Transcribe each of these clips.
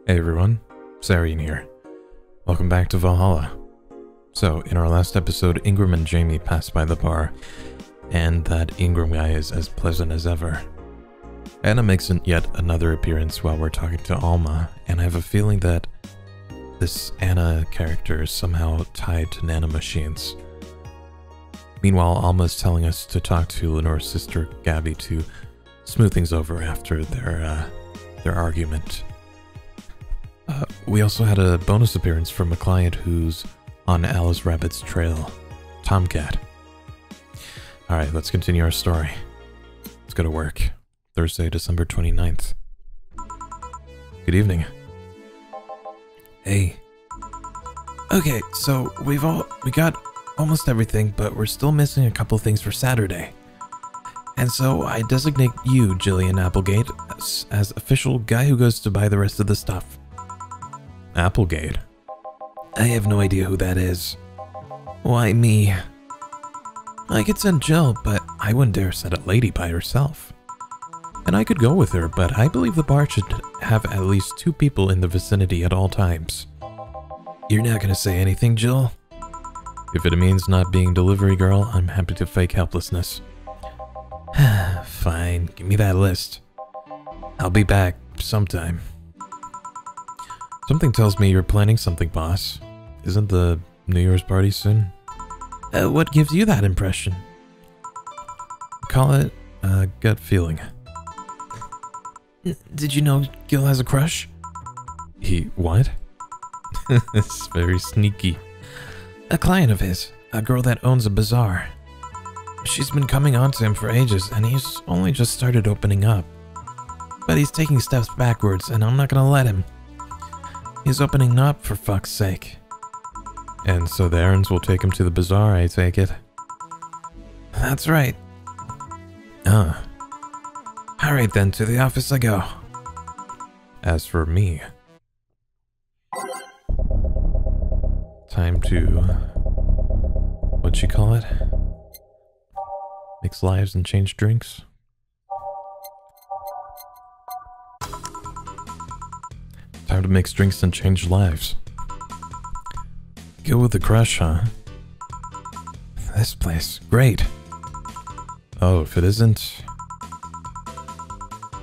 Hey everyone, Serien here. Welcome back to Valhalla. So, in our last episode, Ingram and Jamie passed by the bar, and that Ingram guy is as pleasant as ever. Anna makes yet another appearance while we're talking to Alma, and I have a feeling that this Anna character is somehow tied to nanomachines. Meanwhile, Alma is telling us to talk to Lenore's sister Gabby to smooth things over after their argument. We also had a bonus appearance from a client who's on Alice Rabbit's trail, Tomcat. Alright, let's continue our story. Let's go to work. Thursday, December 29th. Good evening. Hey. Okay, so we got almost everything, but we're still missing a couple things for Saturday. And so I designate you, Jillian Applegate, as official guy who goes to buy the rest of the stuff. Applegate? I have no idea who that is. Why me? I could send Jill, but I wouldn't dare send a lady by herself. And I could go with her, but I believe the bar should have at least 2 people in the vicinity at all times. You're not gonna say anything, Jill? If it means not being delivery girl, I'm happy to fake helplessness. Fine, give me that list. I'll be back sometime. Something tells me you're planning something, boss. Isn't the New Year's party soon? What gives you that impression? Call it a gut feeling. Did you know Gil has a crush? What? It's very sneaky. A client of his, a girl that owns a bazaar. She's been coming on to him for ages, and he's only just started opening up. But he's taking steps backwards, and I'm not gonna let him. He's opening up, for fuck's sake. And so the errands will take him to the bazaar, I take it? That's right. Alright then, to the office I go. As for me... time to... what'd you call it? Mix lives and change drinks? Time to mix drinks and change lives. Go with the crush, huh? This place, great. Oh, if it isn't...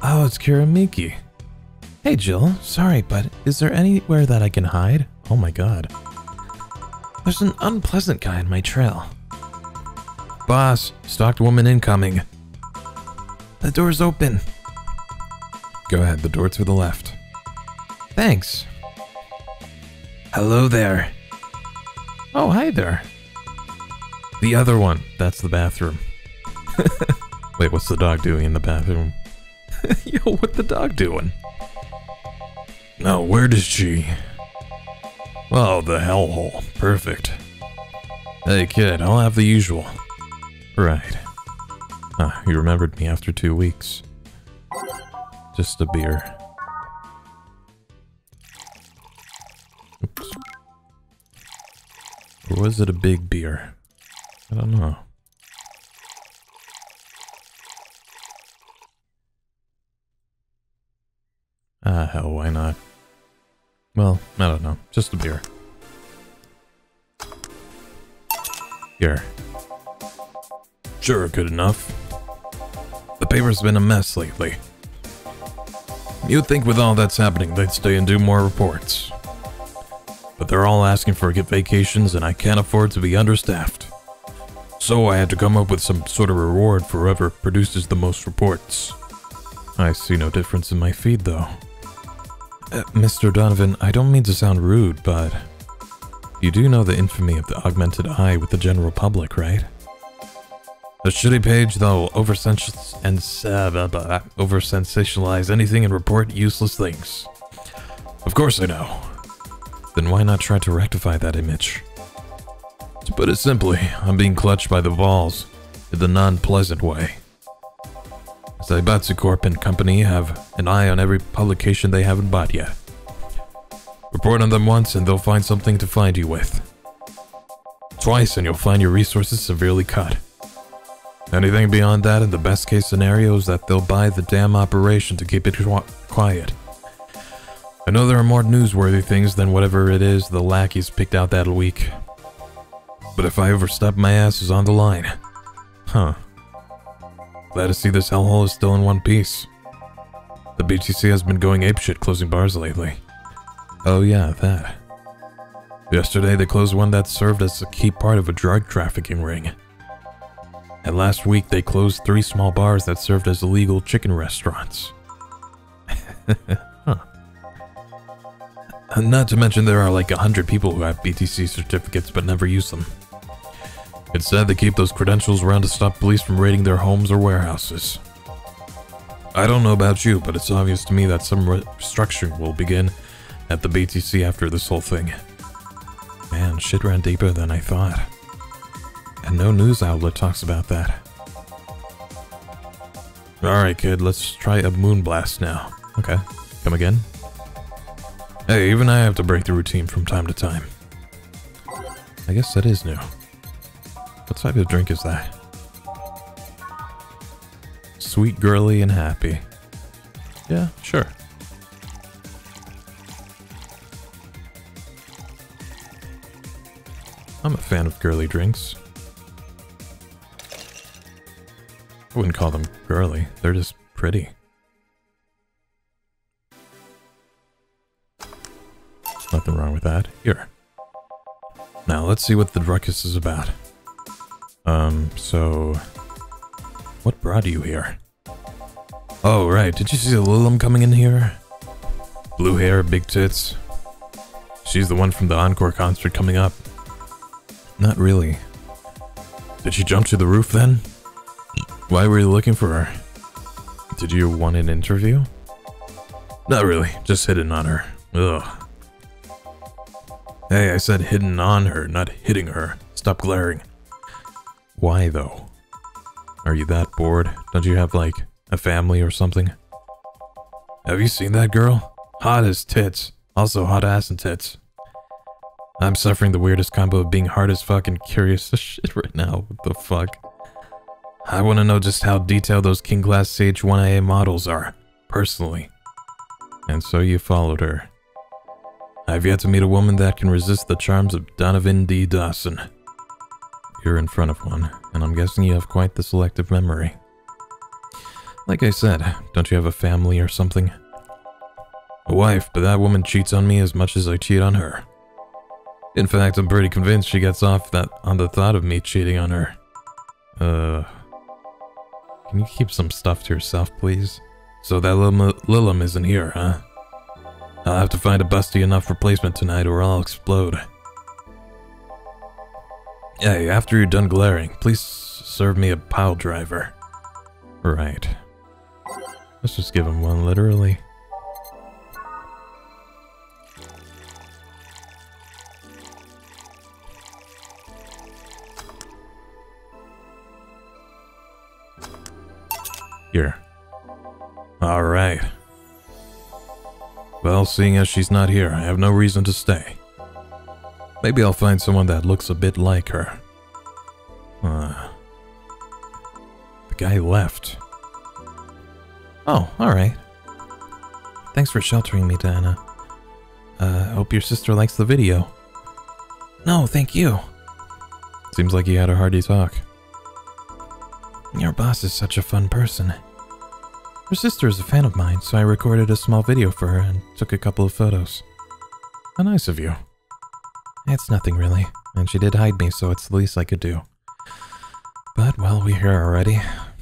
Oh, it's Kiramiki. Hey Jill, sorry, but is there anywhere that I can hide? Oh my god. There's an unpleasant guy on my trail. Boss, stalked woman incoming. The door's open. Go ahead, the door to the left. Thanks. Hello there. Oh, hi there. The other one. That's the bathroom. Wait, what's the dog doing in the bathroom? Yo, what's the dog doing? Oh, where does she? Oh, the hellhole. Perfect. Hey, kid, I'll have the usual. Right. Ah, you remembered me after 2 weeks. Just a beer. Oops. Or was it a big beer? I don't know. Ah, hell, why not? Well, I don't know. Just a beer. Here. Sure, good enough. The paper's been a mess lately. You'd think with all that's happening, they'd stay and do more reports. But they're all asking for vacations, and I can't afford to be understaffed. So I had to come up with some sort of reward for whoever produces the most reports. I see no difference in my feed, though. Mr. Donovan, I don't mean to sound rude, but... you do know the infamy of the augmented eye with the general public, right? A shitty page that'll over-sensationalize anything and report useless things. Of course I know. Then why not try to rectify that image? To put it simply, I'm being clutched by the balls in the non-pleasant way. Zaibatsu Corp and company have an eye on every publication they haven't bought yet. Report on them once and they'll find something to find you with. Twice and you'll find your resources severely cut. Anything beyond that, in the best case scenario, is that they'll buy the damn operation to keep it quiet. I know there are more newsworthy things than whatever it is the lackeys picked out that week. But if I overstep, my ass is on the line. Huh. Glad to see this hellhole is still in one piece. The BTC has been going apeshit closing bars lately. Oh yeah, that. Yesterday they closed one that served as a key part of a drug trafficking ring. And last week they closed 3 small bars that served as illegal chicken restaurants. Huh. Not to mention there are like 100 people who have BTC certificates but never use them. It's sad they keep those credentials around to stop police from raiding their homes or warehouses. I don't know about you, but it's obvious to me that some restructuring will begin at the BTC after this whole thing. Man, shit ran deeper than I thought. And no news outlet talks about that. Alright kid, let's try a moonblast now. Okay, come again? Hey, even I have to break the routine from time to time. I guess that is new. What type of drink is that? Sweet, girly, and happy. Yeah, sure. I'm a fan of girly drinks. I wouldn't call them girly, they're just pretty. Nothing wrong with that. Here. Now, let's see what the ruckus is about. So... what brought you here? Oh, right. Did you see Lilum coming in here? Blue hair, big tits. She's the one from the Encore concert coming up. Not really. Did she jump to the roof then? Why were you looking for her? Did you want an interview? Not really. Just hitting on her. Ugh. Hey, I said hidden on her, not hitting her. Stop glaring. Why though? Are you that bored? Don't you have like a family or something? Have you seen that girl? Hot as tits. Also hot ass and tits. I'm suffering the weirdest combo of being hard as fuck and curious as shit right now. What the fuck? I want to know just how detailed those King Class CH-1IA models are, personally. And so you followed her. I've yet to meet a woman that can resist the charms of Donovan D. Dawson. You're in front of one, and I'm guessing you have quite the selective memory. Like I said, don't you have a family or something? A wife, but that woman cheats on me as much as I cheat on her. In fact, I'm pretty convinced she gets off on the thought of me cheating on her. Can you keep some stuff to yourself, please? So that Lilum isn't here, huh? I'll have to find a busty enough replacement tonight or I'll explode. Hey, after you're done glaring, please serve me a pile driver. Right. Let's just give him one, literally. Here. Alright. Well, seeing as she's not here, I have no reason to stay. Maybe I'll find someone that looks a bit like her. The guy left. Oh, alright. Thanks for sheltering me, Diana. Hope your sister likes the video. No, thank you. Seems like you had a hearty talk. Your boss is such a fun person. Her sister is a fan of mine, so I recorded a small video for her and took a couple of photos. How nice of you. It's nothing really, and she did hide me, so it's the least I could do. But, well, we're here already.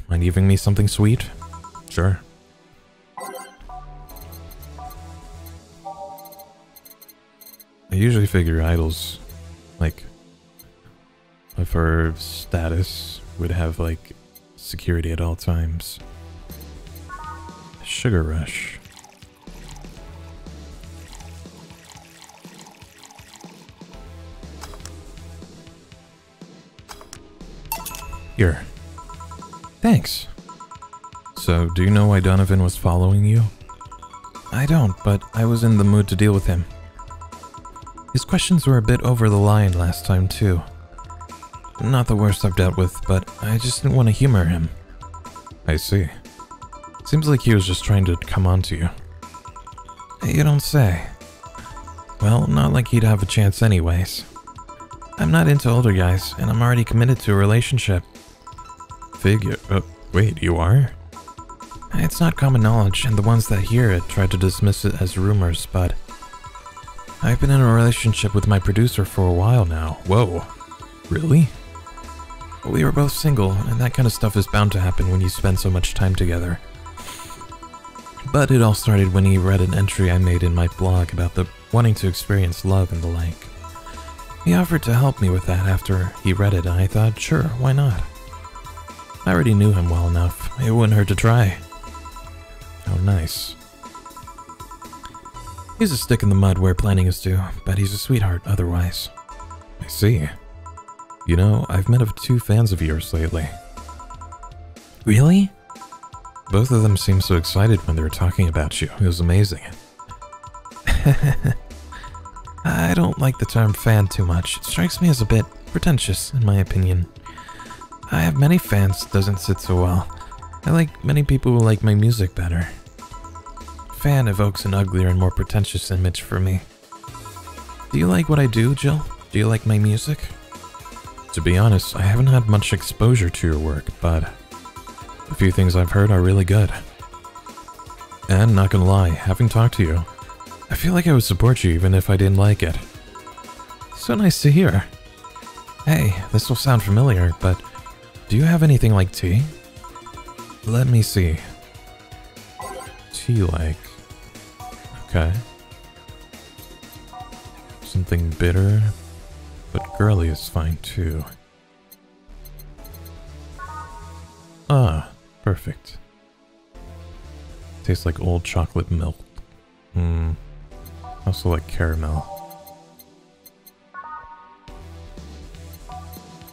Mind giving me something sweet? Sure. I usually figure idols, like, of her status, would have, like, security at all times. Sugar Rush. Here. Thanks. So, do you know why Donovan was following you? I don't, but I was in the mood to deal with him. His questions were a bit over the line last time, too. Not the worst I've dealt with, but I just didn't want to humor him. I see. Seems like he was just trying to come on to you. You don't say. Well, not like he'd have a chance anyways. I'm not into older guys, and I'm already committed to a relationship. Figure. Wait, you are? It's not common knowledge, and the ones that hear it try to dismiss it as rumors, but I've been in a relationship with my producer for a while now. Whoa. Really? We were both single, and that kind of stuff is bound to happen when you spend so much time together. But it all started when he read an entry I made in my blog about the wanting to experience love and the like. He offered to help me with that after he read it, and I thought, sure, why not? I already knew him well enough. It wouldn't hurt to try. Oh, nice. He's a stick in the mud where planning is due, but he's a sweetheart otherwise. I see. You know, I've met 2 fans of yours lately. Really? Both of them seemed so excited when they were talking about you. It was amazing. I don't like the term fan too much. It strikes me as a bit pretentious, in my opinion. I have many fans, doesn't sit so well. I like many people who like my music better. Fan evokes an uglier and more pretentious image for me. Do you like what I do, Jill? Do you like my music? To be honest, I haven't had much exposure to your work, but a few things I've heard are really good. And not gonna lie, having talked to you, I feel like I would support you even if I didn't like it. So nice to hear. Hey, this will sound familiar, but do you have anything like tea? Let me see. Tea-like. Okay. Something bitter, but girly is fine too. Ah, perfect. Tastes like old chocolate milk. Also like caramel.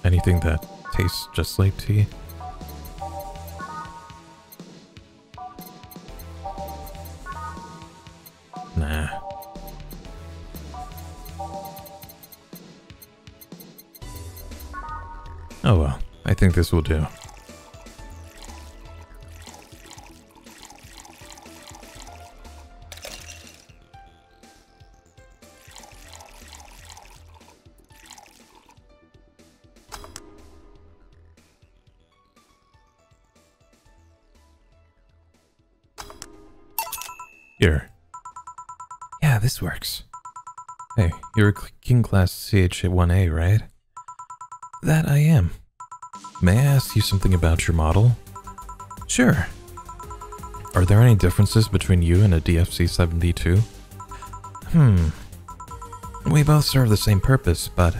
Anything that tastes just like tea? Nah. Oh well, I think this will do. Here. Yeah, this works. Hey, you're a King Class CH1A, right? That I am. May I ask you something about your model? Sure. Are there any differences between you and a DFC-72? We both serve the same purpose, but,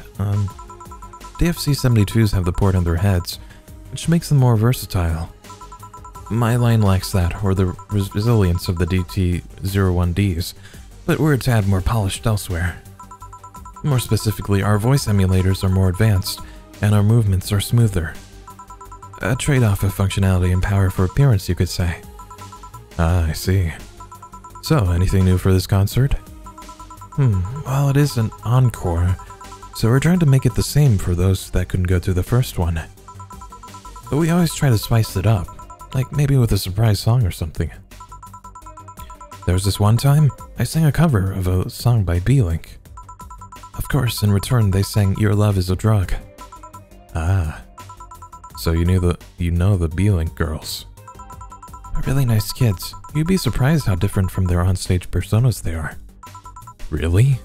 DFC-72s have the port on their heads, which makes them more versatile. My line lacks that, or the resilience of the DT-01Ds, but we're a tad more polished elsewhere. More specifically, our voice emulators are more advanced, and our movements are smoother. A trade-off of functionality and power for appearance, you could say. Ah, I see. So, anything new for this concert? Well, it is an encore, so we're trying to make it the same for those that couldn't go to the first one. But we always try to spice it up. Like maybe with a surprise song or something. There was this one time, I sang a cover of a song by B-Link. Of course, in return they sang Your Love is a Drug. Ah. So you know the B-Link girls. They're really nice kids. You'd be surprised how different from their onstage personas they are. Really?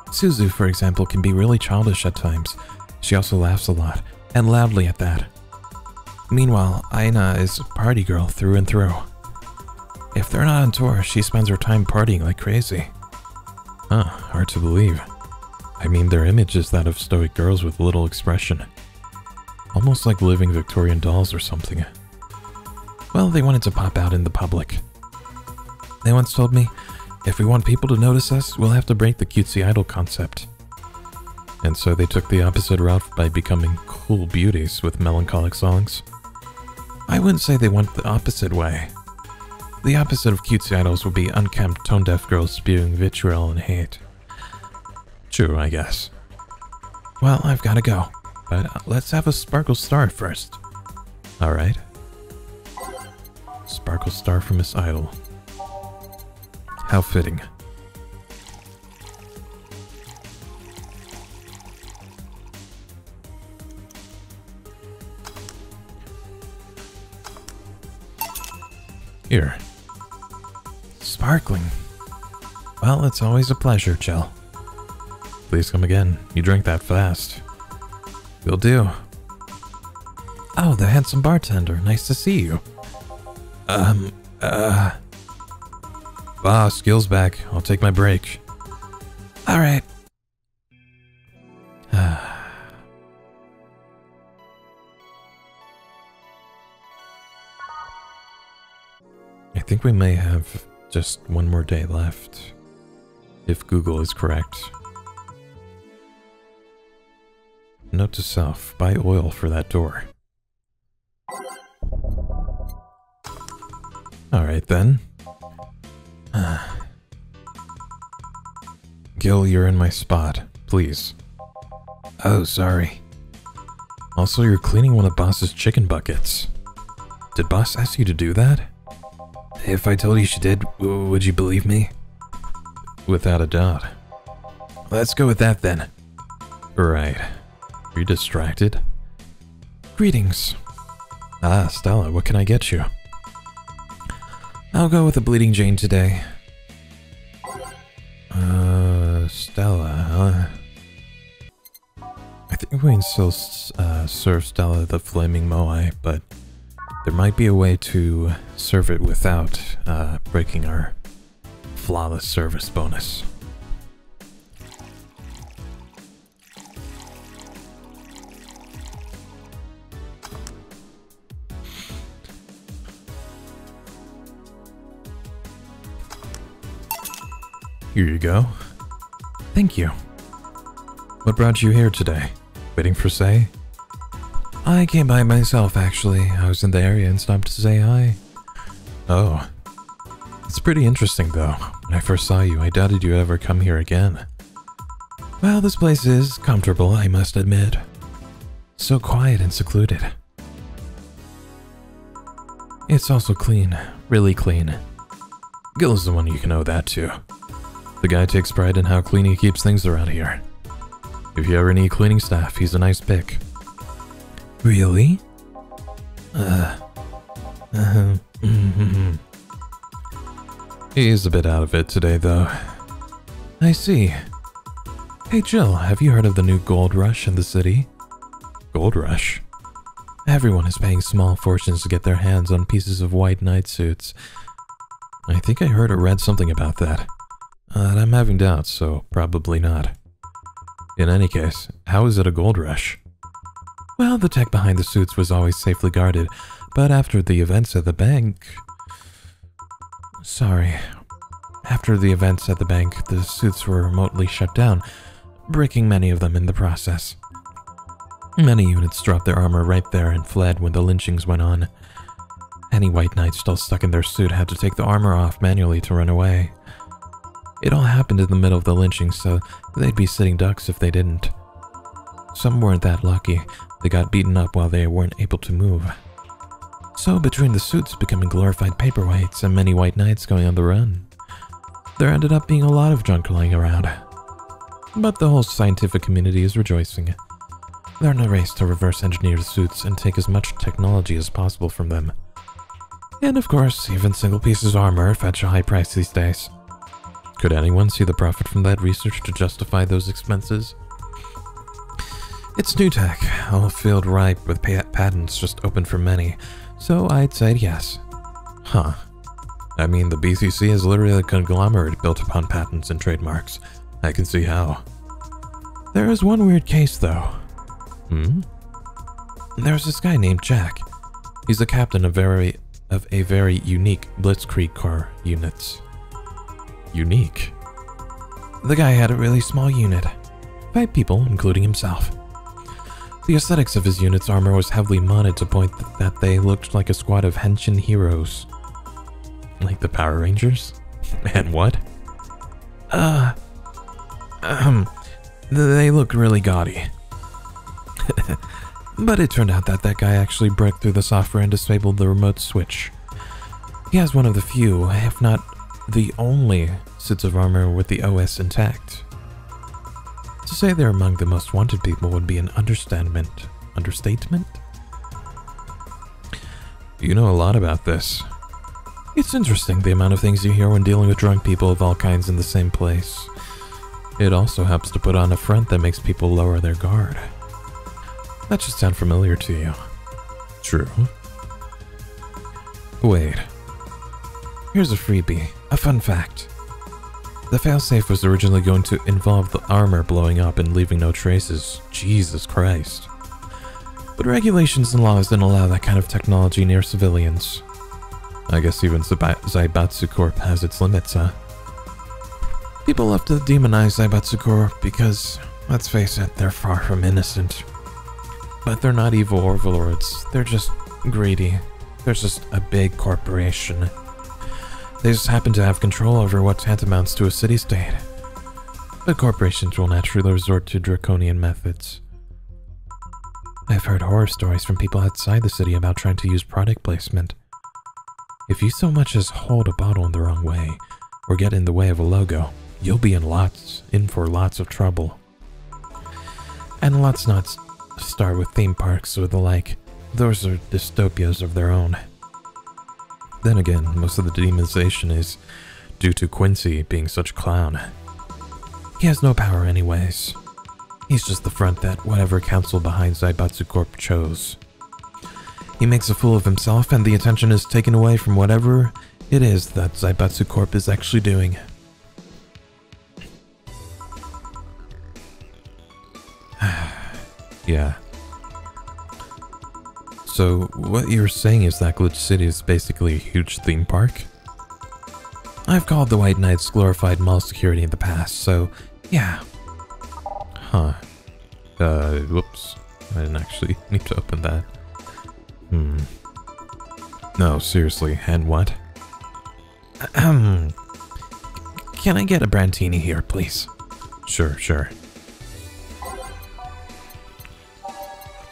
Suzu, for example, can be really childish at times. She also laughs a lot, and loudly at that. Meanwhile, Aina is a party girl through and through. If they're not on tour, she spends her time partying like crazy. Huh, hard to believe. I mean, their image is that of stoic girls with little expression. Almost like living Victorian dolls or something. Well, they wanted to pop out in the public. They once told me, if we want people to notice us, we'll have to break the cutesy idol concept. And so they took the opposite route by becoming cool beauties with melancholic songs. I wouldn't say they went the opposite way. The opposite of cutesy idols would be unkempt, tone-deaf girls spewing vitriol and hate. True, I guess. Well, I've gotta go, but let's have a Sparkle Star first. Alright. Sparkle Star for Miss Idol. How fitting. Here. Sparkling. Well, it's always a pleasure, Jill. Please come again. You drink that fast. Will do. Oh, the handsome bartender. Nice to see you. Boss, Gil's back. I'll take my break. Alright. I think we may have just one more day left, if Google is correct. Note to self, buy oil for that door. Alright then. Gil, you're in my spot. Please. Oh, sorry. Also, you're cleaning one of Boss's chicken buckets. Did Boss ask you to do that? If I told you she did, would you believe me? Without a doubt. Let's go with that then. Right. Are you distracted? Greetings. Ah, Stella, what can I get you? I'll go with a Bleeding Jane today. Stella, huh? I think we can still serve Stella the Flaming Moai, but there might be a way to serve it without breaking our flawless service bonus. Here you go. Thank you. What brought you here today? Waiting for Say? I came by myself, actually. I was in the area and stopped to say hi. Oh. It's pretty interesting, though. When I first saw you, I doubted you'd ever come here again. Well, this place is comfortable, I must admit. So quiet and secluded. It's also clean. Really clean. Gil is the one you can owe that to. The guy takes pride in how clean he keeps things around here. If you ever need cleaning staff, he's a nice pick. Really? He's a bit out of it today, though. I see. Hey Jill, have you heard of the new gold rush in the city? Gold rush? Everyone is paying small fortunes to get their hands on pieces of white night suits. I think I heard or read something about that. I'm having doubts, so probably not. In any case, how is it a gold rush? Well, the tech behind the suits was always safely guarded, but after the events at the bank... After the events at the bank, the suits were remotely shut down, breaking many of them in the process. Many units dropped their armor right there and fled when the lynchings went on. Any white knight still stuck in their suit had to take the armor off manually to run away. It all happened in the middle of the lynching, so they'd be sitting ducks if they didn't. Some weren't that lucky. They got beaten up while they weren't able to move. So between the suits becoming glorified paperweights and many white knights going on the run, there ended up being a lot of junk lying around. But the whole scientific community is rejoicing. They're in a race to reverse engineer the suits and take as much technology as possible from them. And of course, even single pieces of armor fetch a high price these days. Could anyone see the profit from that research to justify those expenses? It's new tech, a field ripe with patents just open for many, so I'd say yes. Huh. I mean, the BCC is literally a conglomerate built upon patents and trademarks. I can see how. There is one weird case, though. There's this guy named Jack. He's the captain of a very unique Blitzkrieg car units. Unique? The guy had a really small unit. 5 people, including himself. The aesthetics of his unit's armor was heavily modded to point that they looked like a squad of henshin heroes. Like the Power Rangers? And what? They looked really gaudy. But it turned out that guy actually broke through the software and disabled the remote switch. He has one of the few, if not the only suits of armor with the OS intact. To say they're among the most wanted people would be an understatement. Understatement? You know a lot about this. It's interesting the amount of things you hear when dealing with drunk people of all kinds in the same place. It also helps to put on a front that makes people lower their guard. That should sound familiar to you. True. Wait. Here's a freebie, a fun fact. The failsafe was originally going to involve the armor blowing up and leaving no traces. Jesus Christ. But regulations and laws didn't allow that kind of technology near civilians. I guess even Zaibatsu Corp has its limits, huh? People love to demonize Zaibatsu Corp because, let's face it, they're far from innocent. But they're not evil overlords, they're just greedy. They're just a big corporation. They just happen to have control over what tantamounts to a city-state. But corporations will naturally resort to draconian methods. I've heard horror stories from people outside the city about trying to use product placement. If you so much as hold a bottle in the wrong way, or get in the way of a logo, you'll be in for lots of trouble. And let's not start with theme parks or the like. Those are dystopias of their own. Then again, most of the demonization is due to Quincy being such a clown. He has no power anyways. He's just the front that whatever council behind Zaibatsu Corp chose. He makes a fool of himself and the attention is taken away from whatever it is that Zaibatsu Corp is actually doing. Yeah. So, what you're saying is that Glitch City is basically a huge theme park? I've called the White Knights glorified mall security in the past, so yeah. Huh. Whoops. I didn't actually need to open that. No, seriously, and what? Can I get a Brantini here, please? Sure, sure.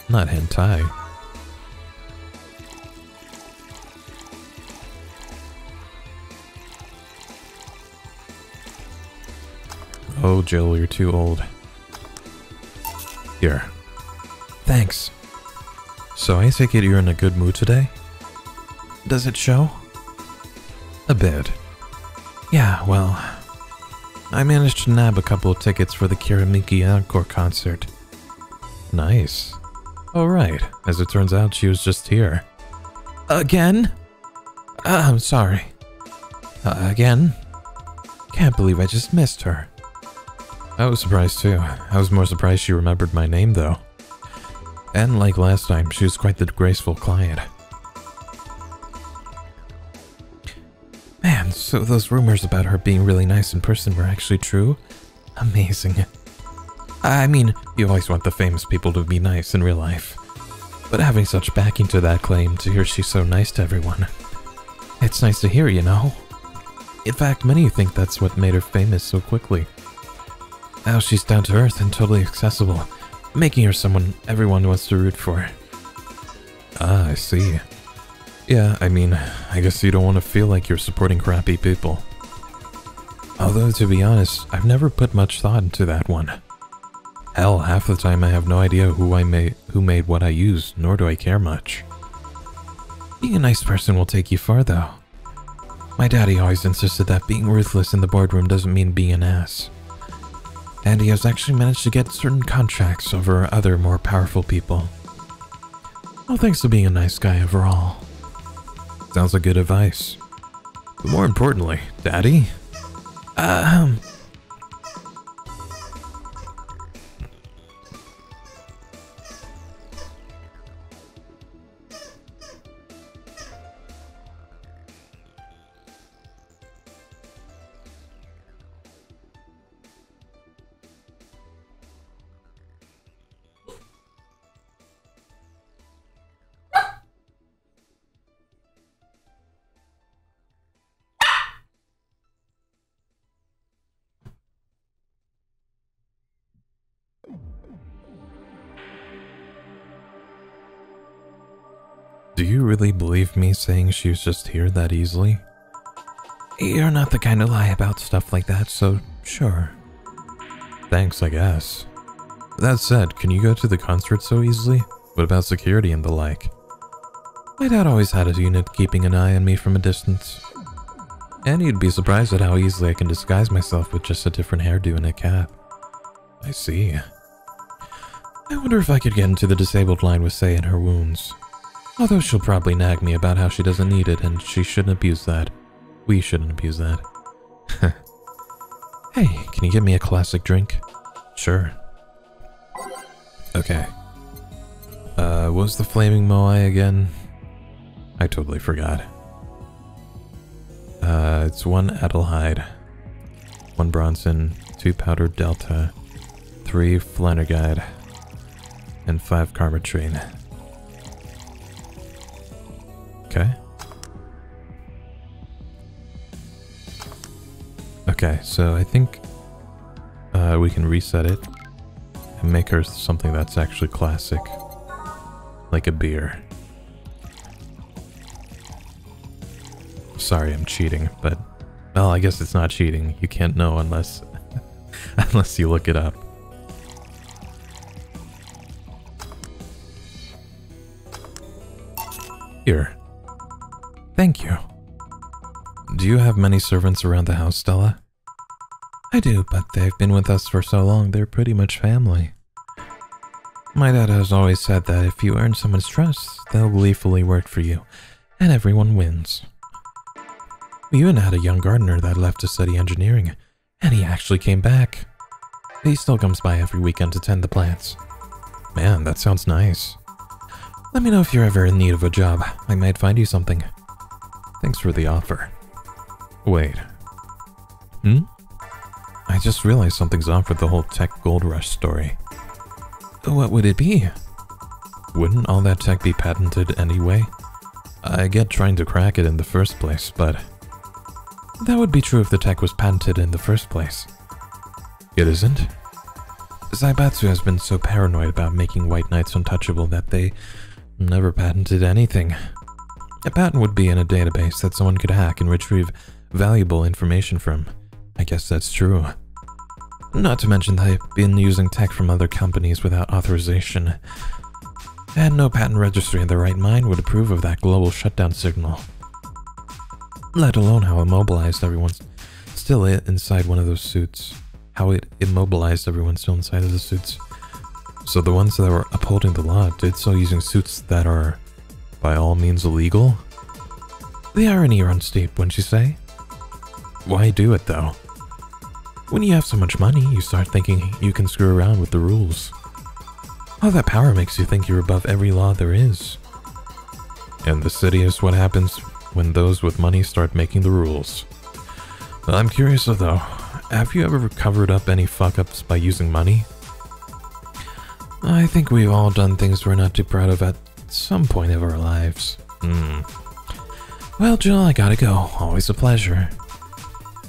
Not hentai. Oh, Jill, you're too old. Here. Thanks. So I take it you're in a good mood today? Does it show? A bit. Yeah, well, I managed to nab a couple of tickets for the Kiramiki Encore concert. Nice. Oh right, as it turns out she was just here. Again? I'm sorry. Again? Can't believe I just missed her. I was surprised too. I was more surprised she remembered my name though. And like last time, she was quite the graceful client. Man, so those rumors about her being really nice in person were actually true? Amazing. I mean, you always want the famous people to be nice in real life. But having such backing to that claim, to hear she's so nice to everyone. It's nice to hear, you know? In fact, many think that's what made her famous so quickly. Now she's down to earth and totally accessible, making her someone everyone wants to root for. Ah, I see. Yeah, I mean, I guess you don't want to feel like you're supporting crappy people. Although, to be honest, I've never put much thought into that one. Hell, half the time I have no idea who made what I use, nor do I care much. Being a nice person will take you far, though. My daddy always insisted that being ruthless in the boardroom doesn't mean being an ass. And he has actually managed to get certain contracts over other more powerful people. All thanks to being a nice guy overall. Sounds like good advice. But more importantly, Daddy? Do you really believe me saying she was just here that easily? You're not the kind to lie about stuff like that, so sure. Thanks, I guess. That said, can you go to the concert so easily? What about security and the like? My dad always had a unit keeping an eye on me from a distance. And you'd be surprised at how easily I can disguise myself with just a different hairdo and a cap. I see. I wonder if I could get into the disabled line with Say in her wounds. Although she'll probably nag me about how she doesn't need it and she shouldn't abuse that. We shouldn't abuse that. Hey, can you get me a classic drink? Sure. Okay. What was the flaming moai again? I totally forgot. It's 1 Adelhyde, 1 Bronson, 2 powdered Delta, 3 Flannerguide, and 5 Carbotrine. Okay. Okay, so I think we can reset it and make her something that's actually classic, like a beer. Sorry, I'm cheating, but well, I guess it's not cheating. You can't know unless unless you look it up. Here. Thank you. Do you have many servants around the house, Stella? I do, but they've been with us for so long, they're pretty much family. My dad has always said that if you earn someone's trust, they'll gleefully work for you, and everyone wins. We even had a young gardener that left to study engineering, and he actually came back. He still comes by every weekend to tend the plants. Man, that sounds nice. Let me know if you're ever in need of a job. I might find you something. Thanks for the offer. Wait. I just realized something's off with the whole tech gold rush story. What would it be? Wouldn't all that tech be patented anyway? I get trying to crack it in the first place, but that would be true if the tech was patented in the first place. It isn't? Zaibatsu has been so paranoid about making White Knights untouchable that they never patented anything. A patent would be in a database that someone could hack and retrieve valuable information from. I guess that's true. Not to mention they've been using tech from other companies without authorization. And no patent registry in their right mind would approve of that global shutdown signal. Let alone how immobilized everyone's still inside one of those suits. How it immobilized everyone still inside of the suits. So the ones that were upholding the law did so using suits that are by all means illegal? The irony runs deep, wouldn't you say? Why do it though? When you have so much money, you start thinking you can screw around with the rules. All that power makes you think you're above every law there is. And the city is what happens when those with money start making the rules. I'm curious though, have you ever covered up any fuck-ups by using money? I think we've all done things we're not too proud of at some point of our lives. Well, Jill, I gotta go. Always a pleasure.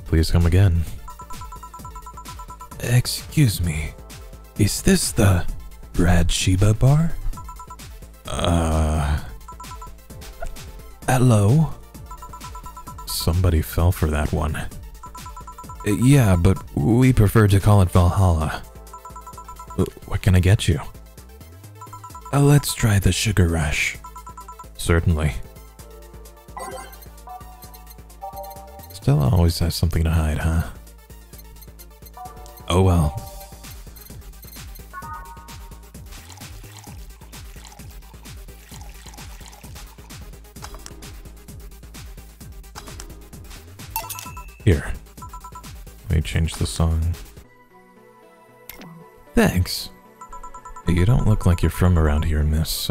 Please come again. Excuse me. Is this the Brad Sheba bar? Hello? Somebody fell for that one. Yeah, but we prefer to call it Valhalla. What can I get you? Let's try the Sugar Rush. Certainly. Stella always has something to hide, huh? Oh well. Here. Let me change the song. Thanks. You don't look like you're from around here, miss,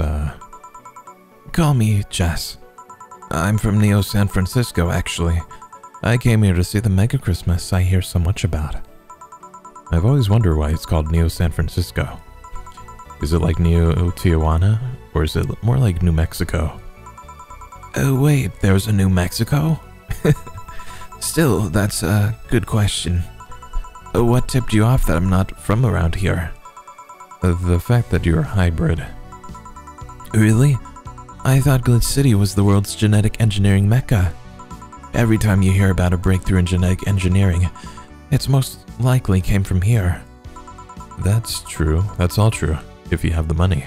Call me Jess. I'm from Neo San Francisco, actually. I came here to see the Mega Christmas I hear so much about. I've always wondered why it's called Neo San Francisco. Is it like Neo Tijuana, or is it more like New Mexico? Oh wait, there's a New Mexico? Still, that's a good question. What tipped you off that I'm not from around here? The fact that you're a hybrid. Really? I thought Glitch City was the world's genetic engineering mecca. Every time you hear about a breakthrough in genetic engineering, it's most likely came from here. That's true. That's all true, if you have the money.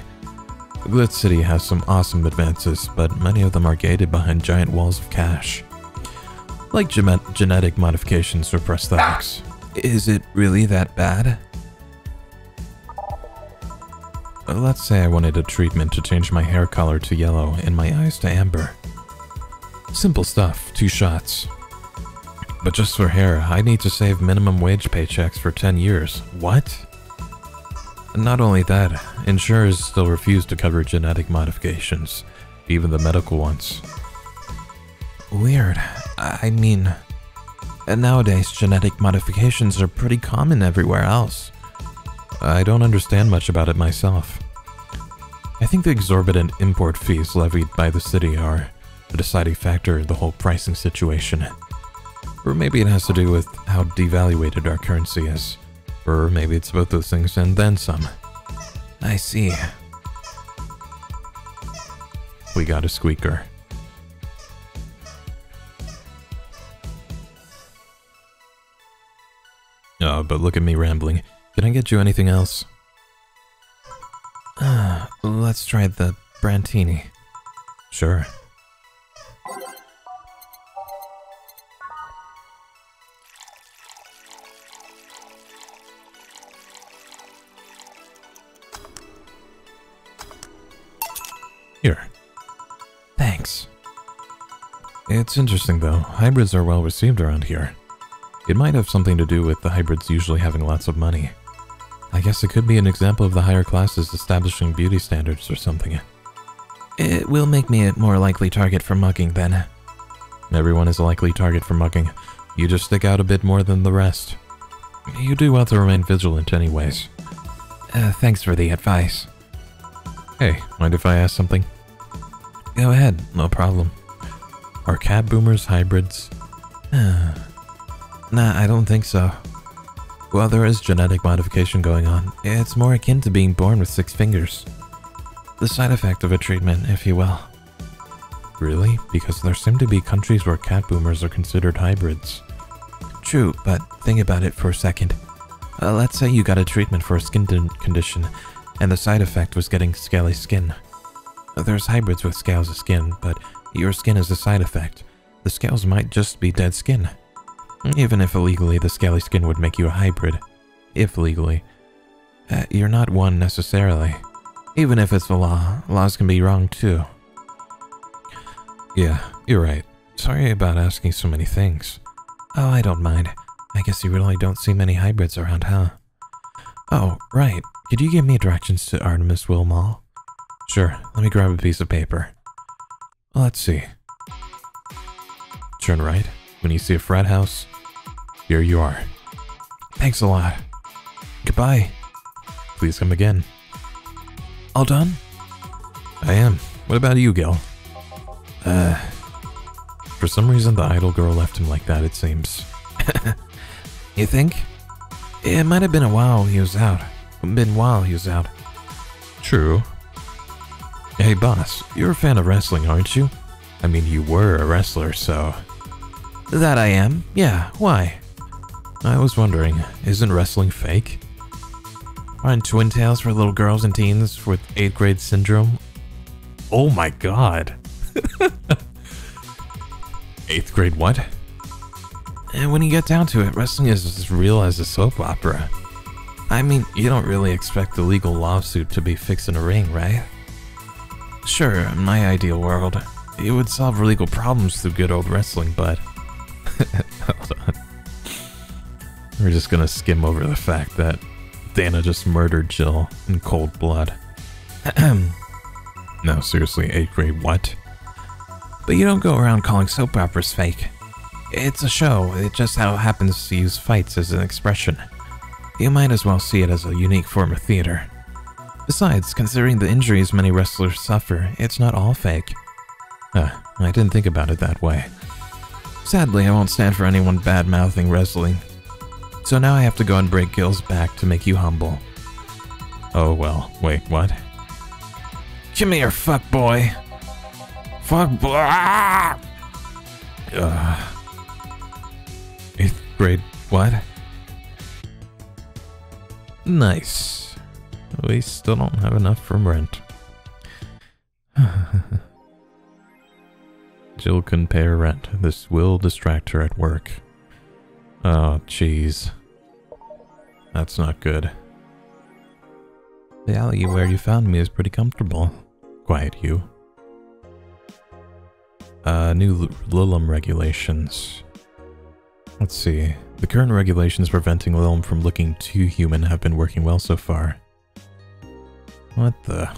Glitz City has some awesome advances, but many of them are gated behind giant walls of cash. Like genetic modifications or prosthetics. Is it really that bad? Let's say I wanted a treatment to change my hair color to yellow and my eyes to amber. Simple stuff, 2 shots. But just for hair, I need to save minimum wage paychecks for 10 years. What? Not only that, insurers still refuse to cover genetic modifications, even the medical ones. Weird. I mean, nowadays genetic modifications are pretty common everywhere else. I don't understand much about it myself. I think the exorbitant import fees levied by the city are a deciding factor in the whole pricing situation. Or maybe it has to do with how devaluated our currency is. Or maybe it's both those things and then some. I see. We got a squeaker. Oh, but look at me rambling. Can I get you anything else? Let's try the Brantini. Sure. Here. Thanks. It's interesting though, hybrids are well received around here. It might have something to do with the hybrids usually having lots of money. I guess it could be an example of the higher classes establishing beauty standards or something. It will make me a more likely target for mugging then. Everyone is a likely target for mugging. You just stick out a bit more than the rest. You do want to remain vigilant anyways. Thanks for the advice. Hey, mind if I ask something? Go ahead, no problem. Are cat boomers hybrids? Nah, I don't think so. While there is genetic modification going on, it's more akin to being born with 6 fingers. The side effect of a treatment, if you will. Really? Because there seem to be countries where cat boomers are considered hybrids. True, but think about it for a second. Let's say you got a treatment for a skin condition, and the side effect was getting scaly skin. There's hybrids with scales of skin, but your skin is the side effect. The scales might just be dead skin. Even if illegally, the scaly skin would make you a hybrid. If legally. You're not one necessarily. Even if it's the law, laws can be wrong too. Yeah, you're right. Sorry about asking so many things. Oh, I don't mind. I guess you really don't see many hybrids around, huh? Oh, right. Could you give me directions to Artemis Will Mall? Sure, let me grab a piece of paper. Let's see. Turn right. When you see a frat house, here you are. Thanks a lot. Goodbye. Please come again. All done? I am. What about you, Gil? For some reason the idol girl left him like that, it seems. You think? It might have been a while he was out. True. Hey boss, you're a fan of wrestling, aren't you? I mean, you were a wrestler, so... That I am? Yeah, why? I was wondering, isn't wrestling fake? Aren't twin tails for little girls and teens with 8th grade syndrome? Oh my god. 8th grade what? And when you get down to it, wrestling is as real as a soap opera. I mean, you don't really expect a legal lawsuit to be fixed in a ring, right? Sure, in my ideal world, it would solve legal problems through good old wrestling, but... Hold on. We're just gonna skim over the fact that Dana just murdered Jill in cold blood. No, seriously, 8th grade what? But you don't go around calling soap operas fake. It's a show, it just how happens to use fights as an expression. You might as well see it as a unique form of theater. Besides, considering the injuries many wrestlers suffer, it's not all fake. I didn't think about it that way. Sadly, I won't stand for anyone bad-mouthing wrestling. So now I have to go and break Gil's back to make you humble. Oh well, wait, what? Come here, fuckboy! Fuckboy! Great. What? Nice. We still don't have enough for rent. Jill couldn't pay her rent. This will distract her at work. Oh, jeez. That's not good. The alley where you found me is pretty comfortable. Quiet you. New Lilum regulations. Let's see. The current regulations preventing Lilum from looking too human have been working well so far. What the?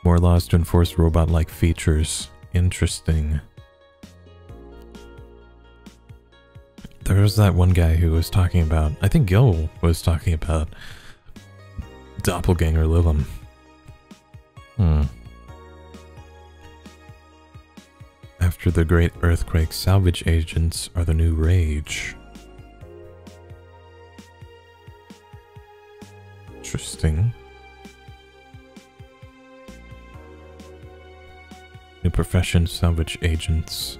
More laws to enforce robot-like features. Interesting. There was that one guy who was talking about, I think Gil was talking about Doppelganger Lilum. After the Great Earthquake, salvage agents are the new rage. Interesting. New profession, salvage agents.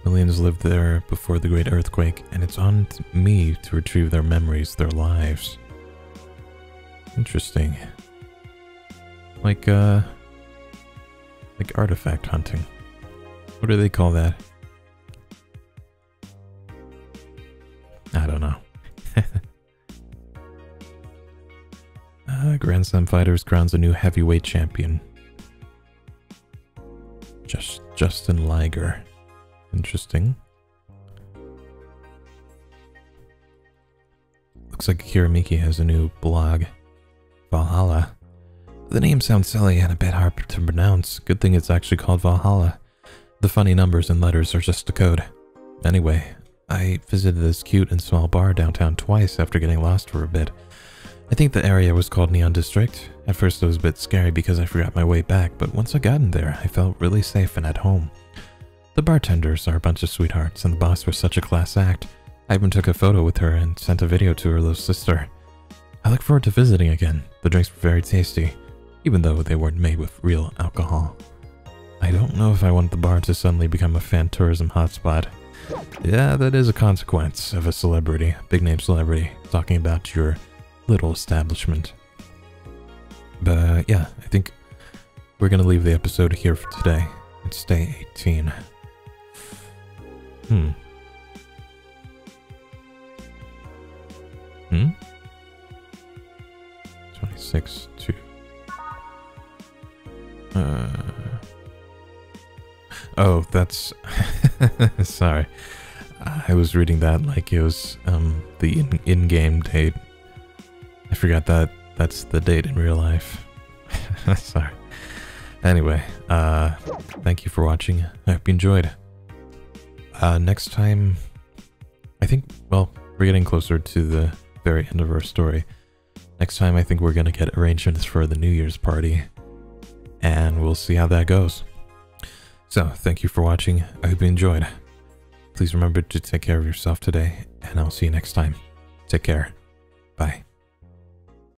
Millions lived there before the Great Earthquake, and it's on me to retrieve their memories, their lives. Interesting. Like artifact hunting. What do they call that? I don't know. Grand Slam Fighters crowns a new heavyweight champion. Justin Liger. Interesting. Looks like Kiramiki has a new blog. Valhalla. The name sounds silly and a bit hard to pronounce. Good thing it's actually called Valhalla. The funny numbers and letters are just a code. Anyway, I visited this cute and small bar downtown twice after getting lost for a bit. I think the area was called Neon District. At first it was a bit scary because I forgot my way back, but once I got in there, I felt really safe and at home. The bartenders are a bunch of sweethearts, and the boss was such a class act. I even took a photo with her and sent a video to her little sister. I look forward to visiting again. The drinks were very tasty, even though they weren't made with real alcohol. I don't know if I want the bar to suddenly become a fan tourism hotspot. Yeah, that is a consequence of a celebrity, big name celebrity, talking about your little establishment. But yeah, I think we're gonna leave the episode here for today. It's day 18. 26 to... Oh, that's... Sorry. I was reading that like it was the in-game date. I forgot that that's the date in real life. Sorry. Anyway, thank you for watching. I hope you enjoyed. Next time, I think, well, we're getting closer to the very end of our story. Next time, I think we're going to get arrangements for the New Year's party, and we'll see how that goes. So, thank you for watching. I hope you enjoyed. Please remember to take care of yourself today, and I'll see you next time. Take care. Bye.